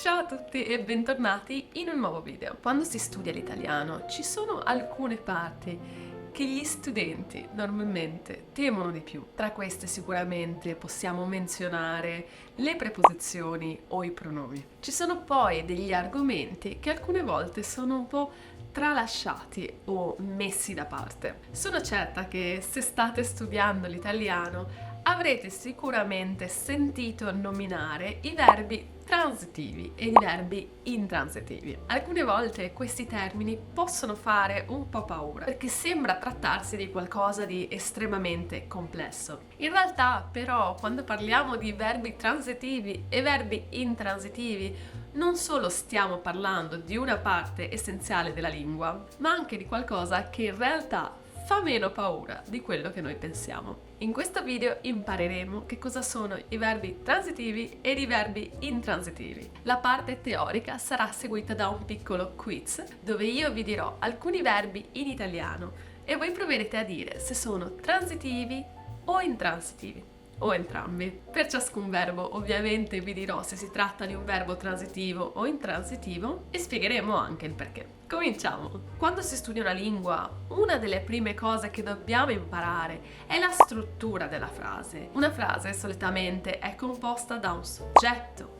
Ciao a tutti e bentornati in un nuovo video. Quando si studia l'italiano ci sono alcune parti che gli studenti normalmente temono di più. Tra queste sicuramente possiamo menzionare le preposizioni o i pronomi. Ci sono poi degli argomenti che alcune volte sono un po' tralasciati o messi da parte. Sono certa che se state studiando l'italiano avrete sicuramente sentito nominare i verbi transitivi e i verbi intransitivi. Alcune volte questi termini possono fare un po' paura perché sembra trattarsi di qualcosa di estremamente complesso. In realtà però quando parliamo di verbi transitivi e verbi intransitivi non solo stiamo parlando di una parte essenziale della lingua, ma anche di qualcosa che in realtà fa meno paura di quello che noi pensiamo. In questo video impareremo che cosa sono i verbi transitivi ed i verbi intransitivi. La parte teorica sarà seguita da un piccolo quiz dove io vi dirò alcuni verbi in italiano e voi proverete a dire se sono transitivi o intransitivi o entrambi. Per ciascun verbo ovviamente vi dirò se si tratta di un verbo transitivo o intransitivo e spiegheremo anche il perché. Cominciamo! Quando si studia una lingua, una delle prime cose che dobbiamo imparare è la struttura della frase. Una frase solitamente è composta da un soggetto,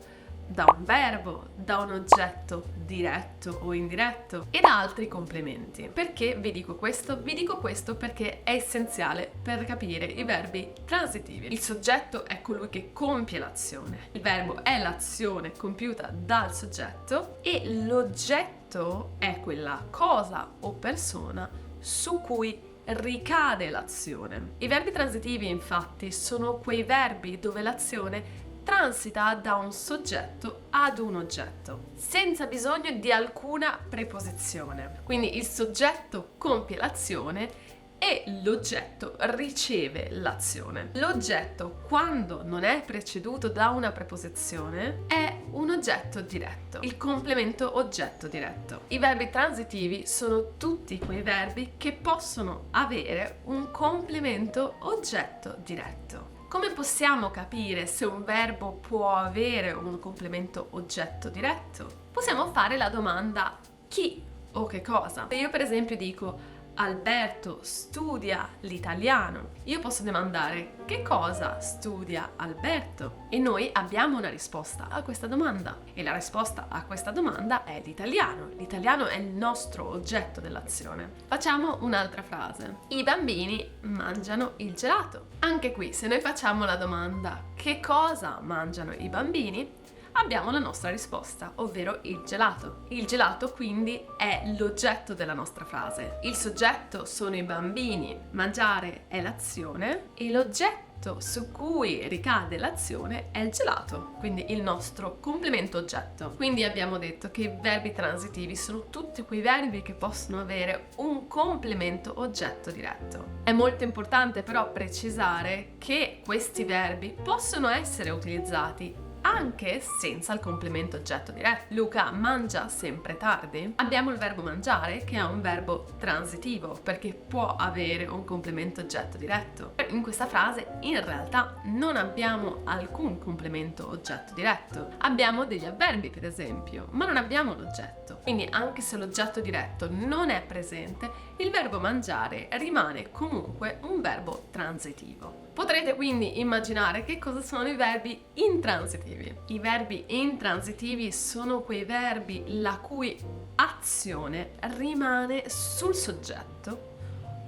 da un verbo, da un oggetto diretto o indiretto e da altri complementi. Perché vi dico questo? Vi dico questo perché è essenziale per capire i verbi transitivi. Il soggetto è colui che compie l'azione, il verbo è l'azione compiuta dal soggetto e l'oggetto è quella cosa o persona su cui ricade l'azione. I verbi transitivi infatti sono quei verbi dove l'azione transita da un soggetto ad un oggetto, senza bisogno di alcuna preposizione. Quindi il soggetto compie l'azione e l'oggetto riceve l'azione. L'oggetto, quando non è preceduto da una preposizione, è un oggetto diretto, il complemento oggetto diretto. I verbi transitivi sono tutti quei verbi che possono avere un complemento oggetto diretto. Come possiamo capire se un verbo può avere un complemento oggetto diretto? Possiamo fare la domanda chi o che cosa. Se io per esempio dico Alberto studia l'italiano, io posso domandare che cosa studia Alberto? E noi abbiamo una risposta a questa domanda. E la risposta a questa domanda è l'italiano. L'italiano è il nostro oggetto dell'azione. Facciamo un'altra frase. I bambini mangiano il gelato. Anche qui, se noi facciamo la domanda che cosa mangiano i bambini, abbiamo la nostra risposta, ovvero il gelato. Il gelato quindi è l'oggetto della nostra frase. Il soggetto sono i bambini, mangiare è l'azione e l'oggetto su cui ricade l'azione è il gelato, quindi il nostro complemento oggetto. Quindi abbiamo detto che i verbi transitivi sono tutti quei verbi che possono avere un complemento oggetto diretto. È molto importante però precisare che questi verbi possono essere utilizzati anche senza il complemento oggetto diretto. Luca mangia sempre tardi. Abbiamo il verbo mangiare che è un verbo transitivo perché può avere un complemento oggetto diretto. In questa frase in realtà non abbiamo alcun complemento oggetto diretto. Abbiamo degli avverbi per esempio, ma non abbiamo l'oggetto. Quindi anche se l'oggetto diretto non è presente, il verbo mangiare rimane comunque un verbo transitivo. Potrete quindi immaginare che cosa sono i verbi intransitivi. I verbi intransitivi sono quei verbi la cui azione rimane sul soggetto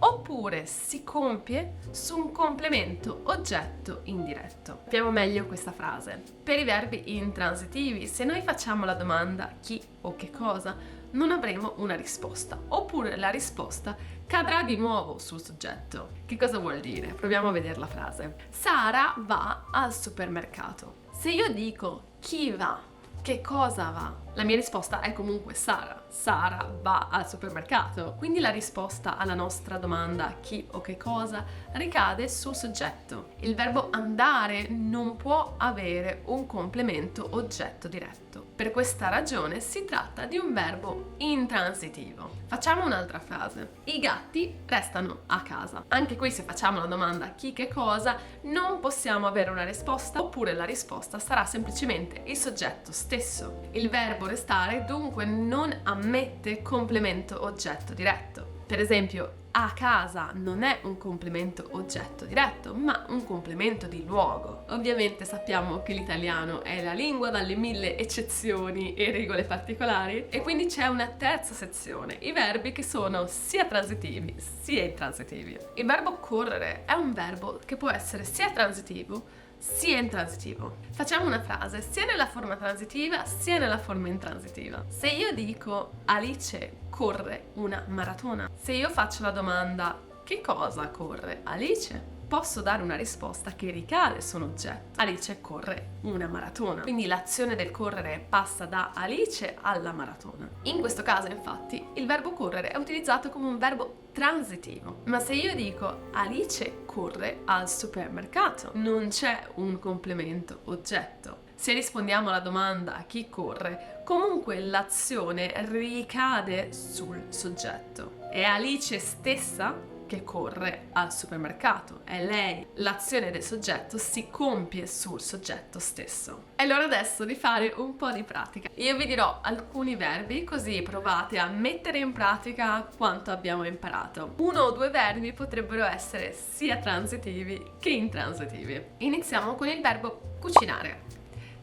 oppure si compie su un complemento oggetto indiretto. Capiamo meglio questa frase. Per i verbi intransitivi, se noi facciamo la domanda chi o che cosa, non avremo una risposta, oppure la risposta cadrà di nuovo sul soggetto. Che cosa vuol dire? Proviamo a vedere la frase. Sara va al supermercato. Se io dico chi va, che cosa va, La mia risposta è comunque Sara. Sara va al supermercato. Quindi la risposta alla nostra domanda chi o che cosa ricade sul soggetto. Il verbo andare non può avere un complemento oggetto diretto. Per questa ragione si tratta di un verbo intransitivo. Facciamo un'altra frase. I gatti restano a casa. Anche qui se facciamo la domanda chi che cosa non possiamo avere una risposta, oppure la risposta sarà semplicemente il soggetto stesso. Il verbo restare dunque non ammette complemento oggetto diretto. Per esempio, a casa non è un complemento oggetto diretto, ma un complemento di luogo. Ovviamente sappiamo che l'italiano è la lingua dalle 1000 eccezioni e regole particolari, e quindi c'è una terza sezione, i verbi che sono sia transitivi sia intransitivi. Il verbo correre è un verbo che può essere sia transitivo sia intransitivo. Facciamo una frase sia nella forma transitiva sia nella forma intransitiva. Se io dico Alice corre una maratona, se io faccio la domanda che cosa corre Alice, posso dare una risposta che ricade su un oggetto. Alice corre una maratona. Quindi l'azione del correre passa da Alice alla maratona. In questo caso, infatti, il verbo correre è utilizzato come un verbo transitivo. Ma se io dico Alice corre al supermercato, non c'è un complemento oggetto. Se rispondiamo alla domanda chi corre, comunque l'azione ricade sul soggetto. È Alice stessa che corre al supermercato, è lei. L'azione del soggetto si compie sul soggetto stesso. È l'ora adesso di fare un po' di pratica. Io vi dirò alcuni verbi, così provate a mettere in pratica quanto abbiamo imparato. 1 o 2 verbi potrebbero essere sia transitivi che intransitivi. Iniziamo con il verbo cucinare.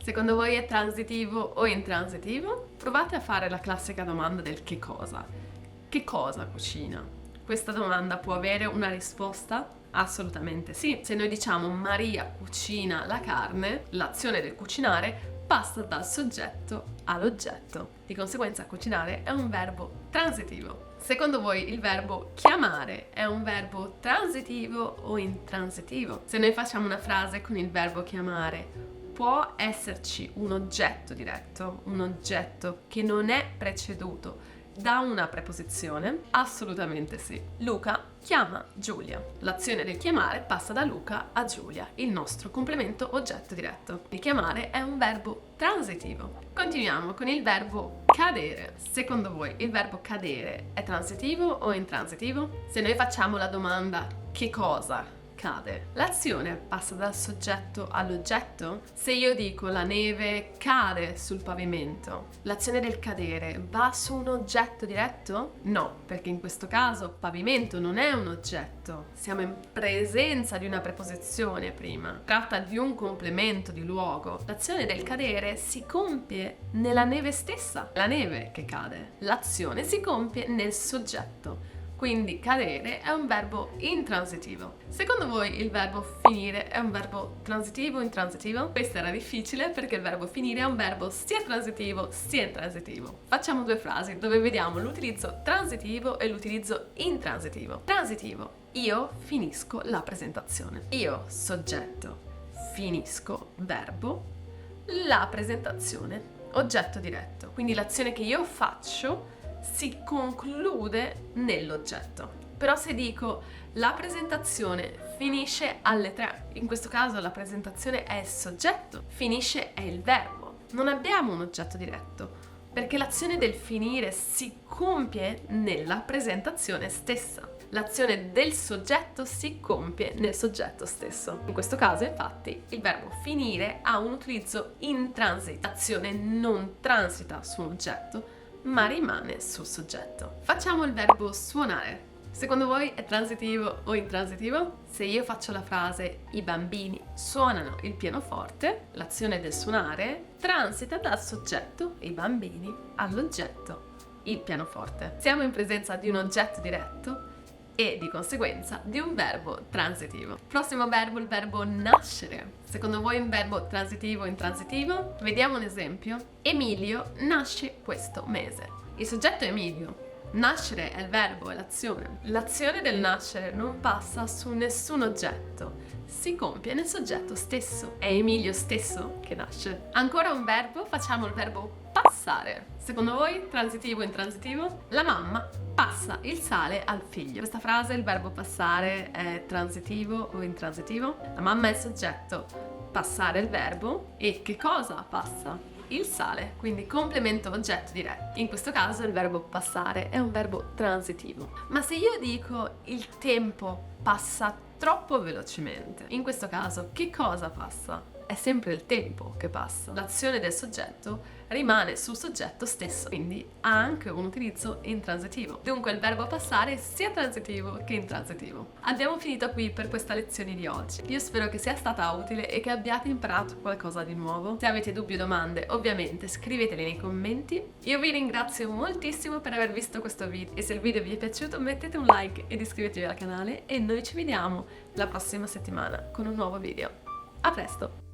Secondo voi è transitivo o intransitivo? Provate a fare la classica domanda del che cosa. Che cosa cucina? Questa domanda può avere una risposta? Assolutamente sì. Se noi diciamo Maria cucina la carne, l'azione del cucinare passa dal soggetto all'oggetto. Di conseguenza cucinare è un verbo transitivo. Secondo voi il verbo chiamare è un verbo transitivo o intransitivo? Se noi facciamo una frase con il verbo chiamare, può esserci un oggetto diretto, un oggetto che non è preceduto da una preposizione? Assolutamente sì. Luca chiama Giulia. L'azione del chiamare passa da Luca a Giulia, il nostro complemento oggetto diretto. Il chiamare è un verbo transitivo. Continuiamo con il verbo cadere. Secondo voi il verbo cadere è transitivo o intransitivo? Se noi facciamo la domanda che cosa cade, l'azione passa dal soggetto all'oggetto? Se io dico la neve cade sul pavimento, l'azione del cadere va su un oggetto diretto? No, perché in questo caso pavimento non è un oggetto, siamo in presenza di una preposizione prima, tratta di un complemento di luogo. L'azione del cadere si compie nella neve stessa, la neve che cade, l'azione si compie nel soggetto. Quindi cadere è un verbo intransitivo. Secondo voi il verbo finire è un verbo transitivo o intransitivo? Questa era difficile perché il verbo finire è un verbo sia transitivo sia intransitivo. Facciamo 2 frasi dove vediamo l'utilizzo transitivo e l'utilizzo intransitivo. Transitivo: io finisco la presentazione. Io, soggetto, finisco, verbo, la presentazione, oggetto diretto. Quindi l'azione che io faccio si conclude nell'oggetto. Però se dico la presentazione finisce alle 3, in questo caso la presentazione è il soggetto, finisce è il verbo. Non abbiamo un oggetto diretto, perché l'azione del finire si compie nella presentazione stessa. L'azione del soggetto si compie nel soggetto stesso. In questo caso, infatti, il verbo finire ha un utilizzo intransito. L'azione non transita su un oggetto, ma rimane sul soggetto. Facciamo il verbo suonare. Secondo voi è transitivo o intransitivo? Se io faccio la frase i bambini suonano il pianoforte, l'azione del suonare transita dal soggetto, i bambini, all'oggetto, il pianoforte. Siamo in presenza di un oggetto diretto e di conseguenza di un verbo transitivo. Prossimo verbo, il verbo nascere. Secondo voi è un verbo transitivo o intransitivo? Vediamo un esempio. Emilio nasce questo mese. Il soggetto è Emilio. Nascere è il verbo, è l'azione. L'azione del nascere non passa su nessun oggetto, si compie nel soggetto stesso. È Emilio stesso che nasce. Ancora un verbo, facciamo il verbo passare. passare. Secondo voi transitivo o intransitivo? La mamma passa il sale al figlio. Questa frase, il verbo passare, è transitivo o intransitivo? La mamma è il soggetto, passare il verbo, e che cosa passa? Il sale, quindi complemento oggetto diretto. In questo caso il verbo passare è un verbo transitivo. Ma se io dico il tempo passa troppo velocemente, in questo caso che cosa passa? È sempre il tempo che passa. L'azione del soggetto rimane sul soggetto stesso, quindi ha anche un utilizzo intransitivo. Dunque il verbo passare è sia transitivo che intransitivo. Abbiamo finito qui per questa lezione di oggi. Io spero che sia stata utile e che abbiate imparato qualcosa di nuovo. Se avete dubbi o domande, ovviamente scriveteli nei commenti. Io vi ringrazio moltissimo per aver visto questo video e se il video vi è piaciuto mettete un like ed iscrivetevi al canale e noi ci vediamo la prossima settimana con un nuovo video. A presto!